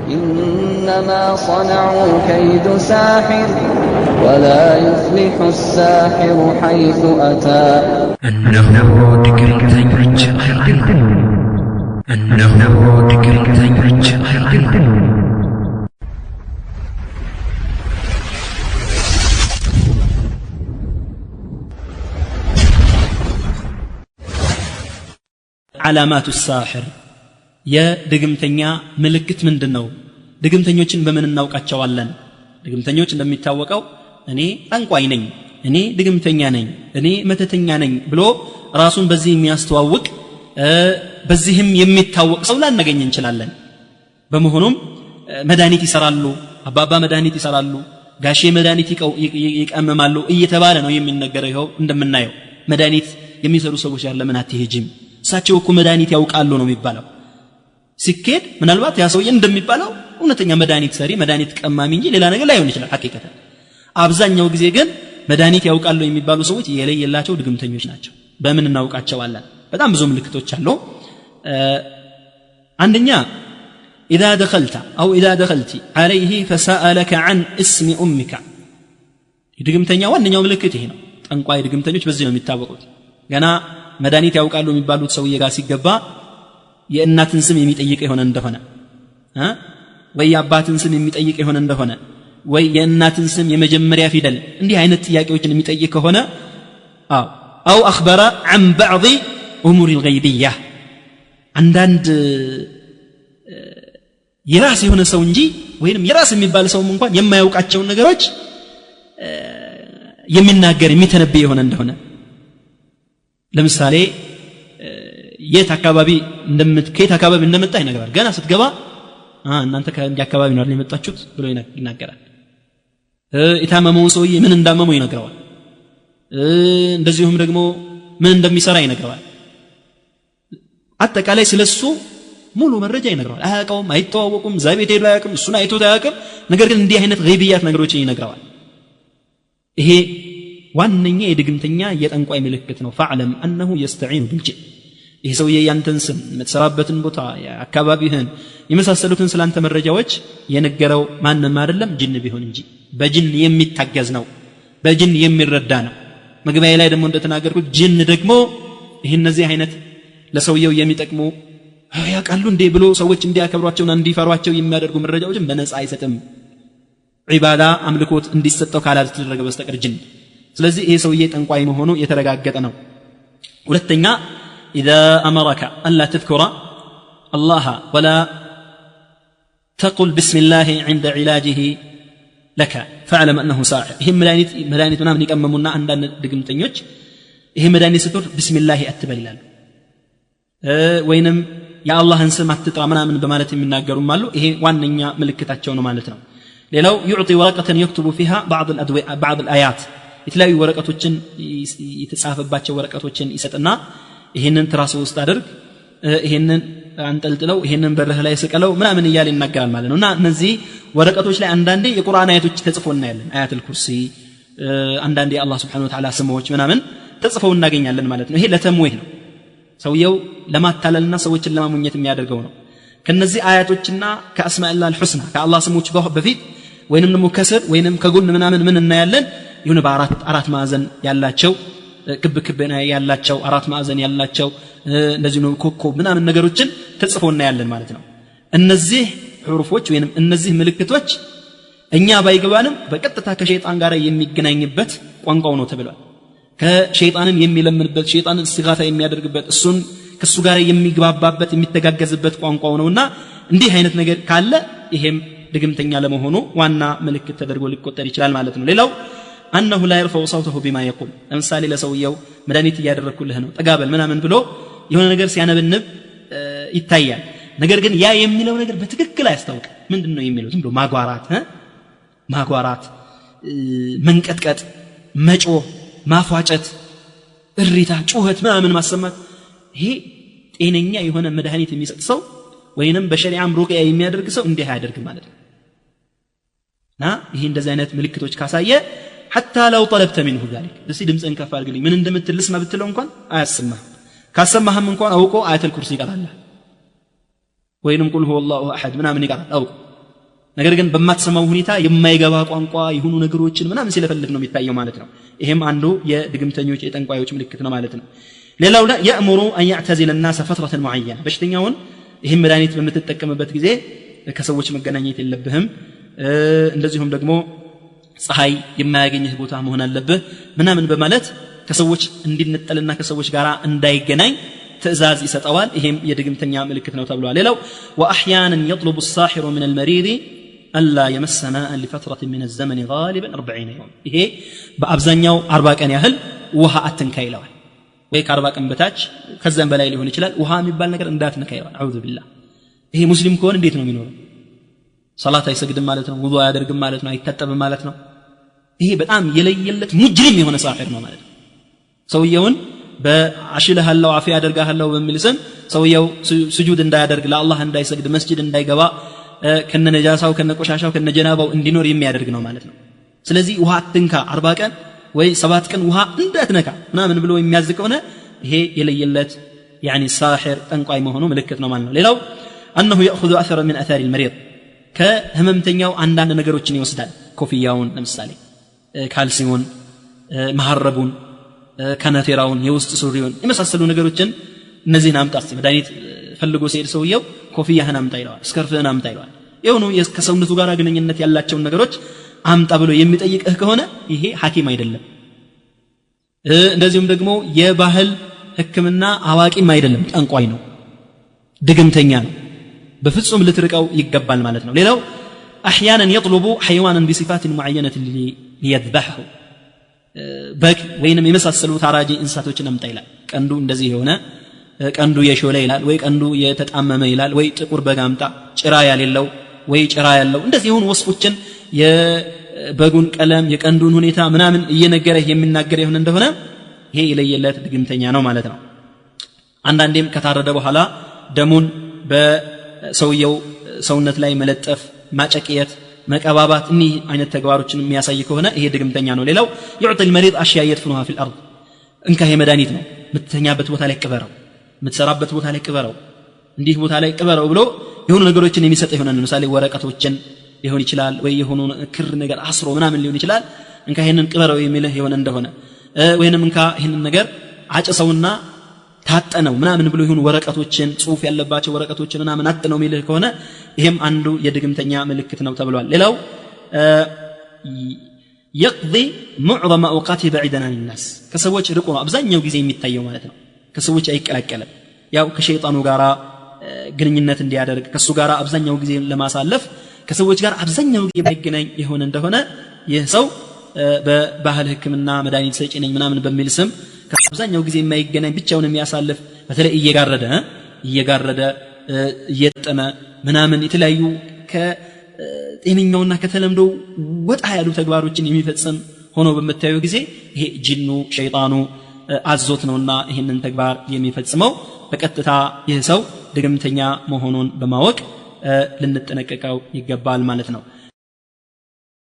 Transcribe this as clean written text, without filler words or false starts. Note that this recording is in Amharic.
إنما صنعوا كيد ساحر ولا يفلح الساحر حيث أتى أنه ذكر علامات الساحر يا دغمتኛ ምልክት ምንድነው ድግምተኞችን በምን እናውቃቸዋለን ድግምተኞች እንደሚታወቀው እኔ ጠንቋይ ነኝ እኔ ድግምተኛ ነኝ እኔ መተተኛ ነኝ ብሎ ራሱን በዚህ የሚያስተዋውቅ በዚህም የሚታወቅ ሰው ላናገኝ እንችላለን በመሆኑም መድኃኒት ይሰራሉ አባባ መድኃኒት ይሰራሉ ጋሼ መድኃኒት ይቀመማሉ እየተባለ ነው የሚነገረው ይኸው እንደምናየው መድኃኒት የሚሰሩ ሰዎች ያለ ምን አትሄጂም እሳቸው እኮ መድኃኒት ያውቃሉ ነው የሚባለው ሲኬድ ምናልባት ያ ሰውዬ እንደሚባለው እውነተኛ መድኃኒት ሰሪ መድኃኒት ቀማሚ እንጂ ሌላ ነገር ላይሆን ይችላል ሐቂቀታ አብዛኛው ጊዜ ግን መድኃኒት ያውቃሉ የሚባሉ ሰዎች የለየላቸው ድግምተኞች ናቸው በምን እናውቃቸዋለን በጣም ብዙ ምልክቶች አሉ አንደኛ اذا دخلت او اذا دخلت عليه فسالك عن اسم امك ድግምተኛ ዋነኛው ምልክት ይሄ ነው ጠንቋይ ድግምተኞች በዚህ ነው የሚታወቁት ገና መድኃኒት ያውቃሉ የሚባሉት ሰውዬ ጋር ሲገባ የእናትን ስም የሚጠይቅ ይሆነ እንደሆነ ወይ የአባትን ስም የሚጠይቅ ይሆነ እንደሆነ ወይ የእናትን ስም የመጀመሪያ ፊደል እንዲህ አይነት ጥያቄዎችን የሚጠይቅ ከሆነ አው አخبر عن بعض امور الغيبيه አንዳንድ የራስ የሆነ ሰው እንጂ ወይንም የራስ የሚባል ሰው እንኳን የማያውቃቸው ነገሮች የሚናገር የሚተነብይ የሆነ እንደሆነ ለምሳሌ የት አካባቢ እንደመጣ ይነግራል ገና ስትገባ እናንተ ከእንዲ አካባቢ ነው አይደል የመጣችሁት ብሎ ይናገራል የታመመውን ሰውዬ ምን እንዳመመው ይነግረዋል እንደዚሁም ደግሞ ምን እንደሚሰራ ይነግረዋል አጠቃላይ ስለሱ ሙሉ መረጃ ይነግረዋል አያውቀውም አይተዋወቁም ዛቤት ሄዶ አያውቅም እሱን አይቶት አያውቅም ነገር ግን እንዲህ አይነት ገይብያት ነገሮችን ይነግረዋል ይሄ ዋነኛ የድግምተኛ የጠንቋይ ምልክት ነው فاعلم انه يستعين بالجن ይሄ ሰውዬ ያንተን ስም የምትሰራበትን ቦታ አካባቢህን የመሳሰሉትን ስላንተ መረጃዎች የነገረው ማንንም አይደለም ጅን ቢሆን እንጂ በጅን የሚታገዝ ነው በጅን የሚረዳ ነው መግቢያ ላይ ደግሞ እንደተናገርኩት ጅን ደግሞ ይሄ እነዚህ አይነት ለሰውየው የሚጠቅሙ ያቃሉ እንዴ ብሎ ሰዎች እንዲያከብሯቸውና እንዲፈሯቸው የሚያደርጉ መረጃዎችን በነፃ አይሰጥም ዒባዳ አምልኮት እንዲሰጠው ካላልተደረገ በስተቀር ጅን ስለዚህ ይሄ ሰውዬ ጠንቋይ መሆኑ የተረጋገጠ ነው ሁለተኛ اذا امرك الا تذكر الله ولا تقل بسم الله عند علاجه لك فاعلم انه ساحر ይሄ መድኃኒት ምናምን ይቀመሙና አንዳንድ ድግምተኞች ይሄ መድኃኒት ስትወር بسم الله አትበል ይላሉ ወይንም የአላህን ስም አትጥራ ምናምን በማለት የሚናገሩም አሉ ይሄ ዋነኛ ምልክታቸው ነው ማለት ነው ሌላው يعطي ورقه يكتب فيها بعض الايات የተለያዩ ወረቀቶችን የተጻፈባቸው ወረቀቶችን ይሰጥና ይሄንን ትራስ ውስጥ አድርግ ይሄንን አንጠልጥለው ይሄንን በረህ ላይ ስቀለው ምናምን ይያል ይናገራል ማለት ነውና እነዚህ ወረቀቶች ላይ አንዳንዴ የቁርአን አያቶች ተጽፈው እናያለን አያቱል ኩርሲ አንዳንዴ አላህ Subhanahu Wa Ta'ala ስሞች ምናምን ተጽፈው እናገኛለን ማለት ነው ይሄ ለተምዌህ ነው ሰውየው ለማታለልና ሰዎችን ለማሙኘት የሚያደርገው ነው ከነዚህ አያቶችና ከአስማኢላህ አልሁስና ከአላህ ስሞች በፊት ወይንም ደግሞ ከስር ወይንም ከጎን ምናምን ምን እናያለን ይሁን በአራት ማዕዘን ያላቸው ክብ ያላቸው አራት ማዕዘን ያላቸው እንደዚህ ነው ኮኮብ ምናምን ነገሮችን ተጽፈው እናያለን ማለት ነው እነዚህ ሑሩፎች ወይንም እነዚህ ምልክቶች እኛ ባይገባንም በቀጥታ ከሸይጣን ጋር የሚገናኝበት ቋንቋው ነው ተብሏል ከሸይጣንን የሚለምንበት ሸይጣንን እስቲጋታ የሚያደርግበት እሱን ከሱ ጋር የሚግባባበት የሚተጋገዝበት ቋንቋው ነውና እንዲህ አይነት ነገር ካለ ይሄም ድግምተኛ ለመሆኑ ዋና ምልክት ተደርጎ ሊቆጠር ይችላል ማለት ነው ሌላው انه لا يرفع صوته بما يقول ለምሳሌ ለሰውየው መድኃኒት ያደረኩልህ ነው ጠጋበል ምናምን ብሎ የሆነ ነገር ሲያነብንብ ይታያል ነገር ግን ያ የሚለው ነገር በትክክል አያስታውቅ ምንድነው የሚለው ዝም ብሎ ማጓራት መንቀጥቀጥ መጮ ማፏጨት እሪታ ጩኸት ምናምን ማሰማት ይሄ ጤነኛ የሆነ መድኃኒት የሚሰጥ ሰው ወይንም በሸሪዓም ሩቅያ የሚያደርግ ሰው እንዲህ ያደርግ ማለት ነው ይሄ እንደዚህ አይነት ምልክቶች ካሳየ حتى لو طلبت منه ذلك بس دمصن كف አድርግልኝ ምን እንደምትልስ ነው ብትለው እንኳን አያሰማህ ካሰማህም እንኳን አውቆ አያተል ኩርሲ ይቀራል ወይንም ቁል ሁወ አላሁ አሐድ ምናምን ይቀራል አውቆ ነገር ግን በማትሰማው ሁኔታ የማይገባ ቋንቋ የሆኑ ነገሮችን ምናምን ሲለፈልፍ ነው የሚታየው ማለት ነው ይሄም አንዱ የድግምተኞች የጠንቋዮች ምልክት ነው ማለት ነው ሌላው ላይ يأمر أن يعتزل الناس فترة معينة በሽተኛውን ይሄን መድኃኒት በምትጠቀምበት ጊዜ ከሰዎች መገናኘት የለብህም እንደዚሁም ደግሞ ፀሐይ የማያገኝህ ቦታ መሆን አለብህ ምናምን በማለት ከሰዎች እንዲነጠልና ከሰዎች ጋር እንዳይገናኝ ትእዛዝ ይሰጠዋል ይሄም የድግምተኛ ምልክት ነው ተብሏል ሌላው واحيانا يطلب الساحر من المريض الا يمس ماء لفتره من الزمن غالبا 40 يوم ይሄ በአብዛኛው 40 ቀን ያህል ውሃ አትንካ ይለዋል ወይ ከ40 ቀን በታች ከዛም በላይ ሊሆን ይችላል ውሃ የሚባል ነገር እንዳትነካ ይለዋል አዑዙ ቢላህ ይሄ ሙስሊም ከሆነ እንዴት ነው የሚኖረው ሶላት አይሰግድም ማለት ነው ውዱእ አያደርግም ማለት ነው አይታጠብም ማለት ነው ይሄ በጣም የለየለት ሙጅሪም የሆነ ሳሒር ነው ማለት ነው ሰውየውን በአሽለሃለው አፊ ያደርጋለው በሚል ስም ሰውየው ስጁድ እንዳያደርግ ለአላህ እንዳይሰግድ መስጂድ እንዳይገባ ከነነጃሳው ከነቆሻሻው ከነጀናባው እንዲኖር የሚያደርግ ነው ማለት ነው ስለዚህ ውሃ አትንካ 40 ቀን ወይ 7 ቀን ውሃ እንዳትነካ ምናምን ብሎ የሚያዝ ከሆነ ይሄ የለየለት يعني ሳሒር ጠንቋይ መሆኑ ምልክት ነው ማለት ነው ሌላው انه ياخذ اثر من اثار المريض ከህመምተኛው አንዳንድ ነገሮችን ይወስዳል ኮፍያውን ለምሳሌ ካልሲውን መሐረቡን ከነቴራውን የውስጥ ሱሪውን የመሳሰሉ ነገሮችን እነዚህን አምጣስ መድኃኒት ፈልጎ ሲሄድ ሰውየው ኮፍያህን አምጣ ይለዋል ስካርፍህን አምጣ ይለዋል ይሁኑ ከሰውነቱ ጋር ግንኙነት ያላቸው ነገሮች አምጣ ብሎ የሚጠይቅህ ከሆነ ይሄ ሐኪም አይደለም እንደዚሁም ደግሞ የባህል ህክምና አዋቂም አይደለም ጠንቋይ ነው ድግምተኛ ነው በፍጹም ልትርቀው ይገባል ማለት ነው ሌላው احيانا يطلب حيوانا بصفات معينه ليذبحه በግ ወይንም የመሳሰሉ ታራጂ እንስሳቶችን አምጣ ይላል ቀንዱ እንደዚህ የሆነ ቀንዱ የሾለ ይላል ወይ ቀንዱ የተጣመመ ይላል ወይ ጥቁር በግ አምጣ ጭራ ያለው ወይ ጭራ ያለው እንደዚህ የሆኑ ወስፎችን የበጉን ቀለም የቀንዱን ሁኔታ ምናምን እየነገረ የሚናገር ይሁን እንደሆነ ይሄ የለየለት ድግምተኛ ነው ማለት ነው አንዳንዴም ከታረደ በኋላ ደሙን በሰውየው ሰውነት ላይ መለጠፍ ማጨቂየት መቀባባት እኒ አይነት ተግባሮችን የሚያሳይ ከሆነ ይሄ ድግምተኛ ነው ሌላው يعطي المريض اشياء يدفنها في الارض እንካ ይሄ መድኃኒት ነው ምትተኛበት ቦታ ላይ ቅበረው ምትሰራበት ቦታ ላይ ቅበረው እንዲህ ቦታ ላይ ቅበረው ብሎ የሆኑ ነገሮችን የሚሰጥ ይሆናል ለምሳሌ ወረቀቶችን ሊሆን ይችላል ወይ የሆኑ ክር ነገር አስሮ ምናምን ሊሆን ይችላል እንካ ይሄንን ቅበረው የሚልህ ይሆን እንደሆነ ወይንም እንካ ይሄንን ነገር አጭሰውና ታጠነው ምናምን ብሎ ይሁን ወረቀቶችን ጽሁፍ ያለባቸው ወረቀቶችን ምናምን አጥነው የሚልህ ከሆነ ይሄም አንዱ የድግምተኛ ምልክት ነው ተብሏል ሌላው يقضي معظم اوقاته بعيدا عن الناس ከሰዎች ርቆ አብዛኛው ጊዜ የሚታየው ማለት ነው ከሰዎች አይቀላቀልም ያው ከሸይጣኑ ጋራ ግንኙነት እንዲያደርግ ከሱ ጋራ አብዛኛው ጊዜ ለማሳለፍ ከሰዎች ጋር አብዛኛው ጊዜ ባይገናኝ ይሆን እንደሆነ ይህ ሰው በባህል ህክምና መድኃኒት ሰጪ ነኝ ምናምን በሚል ስም ከአብዛኛው ጊዜ የማይገናኝ ብቻውን የሚያሳልፍ በተለይ እየጋረደ እየጠመ ምናምን የተለያዩ ከጤነኛውና ከተለምዶ ወጣ ያሉ ተግባሮችን የሚፈጽም ሆኖ በመታየው ጊዜ ይሄ ጂኑ ሸይጣኑ አዞት ነውና ይሄንን ተግባር የሚፈጽመው በቀጥታ ይህ ሰው ድግምተኛ መሆኑን በማወቅ ልንጠነቀቀው ይገባል ማለት ነው